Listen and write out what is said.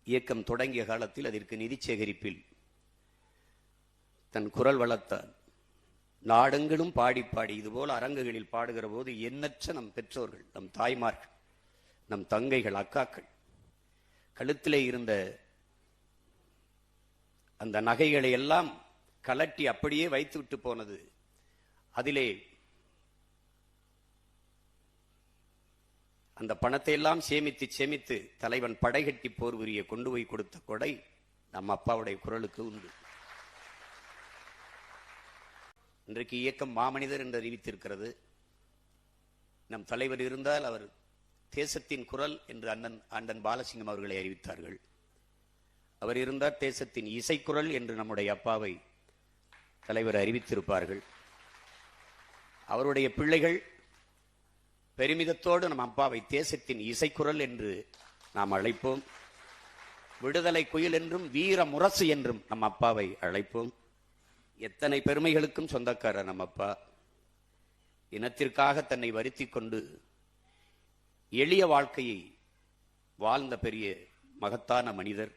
இயக்கம் தொடங்கிய காலத்தில் அதற்கு நிதி சேகரிப்பில் தன் குரல் வளர்த்தார். நாடெங்கிலும் பாடி பாடி இதுபோல அரங்குகளில் பாடுகிற போது எண்ணற்ற நம் பெற்றோர்கள், நம் தாய்மார்கள், நம் தங்கைகள், அக்காக்கள் கழுத்திலே இருந்த அந்த நகைகளை எல்லாம் கலட்டி அப்படியே வைத்து விட்டு போனது. அதிலே அந்த பணத்தை எல்லாம் சேமித்து சேமித்து தலைவன் படைகட்டி போர் புரிய கொண்டு போய் கொடுத்த கொடை நம் அப்பாவுடைய குரலுக்கு உண்டு. இன்றைக்கு இயக்கம் மாமனிதர் என்று அறிவித்திருக்கிறது. நம் தலைவர் இருந்தால் அவர் தேசத்தின் குரல் என்று அண்ணன் பாலசிங்கம் அவர்களை அறிவித்தார்கள். அவர் இருந்தால் தேசத்தின் இசைக்குரல் என்று நம்முடைய அப்பாவை தலைவர் அறிவித்திருப்பார்கள். அவருடைய பிள்ளைகள் பெருமிதத்தோடு நம் அப்பாவை தேசத்தின் இசைக்குரல் என்று நாம் அழைப்போம். விடுதலை குயில் என்றும் வீர முரசு என்றும் நம் அப்பாவை அழைப்போம். எத்தனை பெருமைகளுக்கும் சொந்தக்காரர் நம் அப்பா. இனத்திற்காக தன்னை வருத்தி கொண்டு எளிய வாழ்க்கையை வாழ்ந்த பெரிய மகத்தான மனிதர்.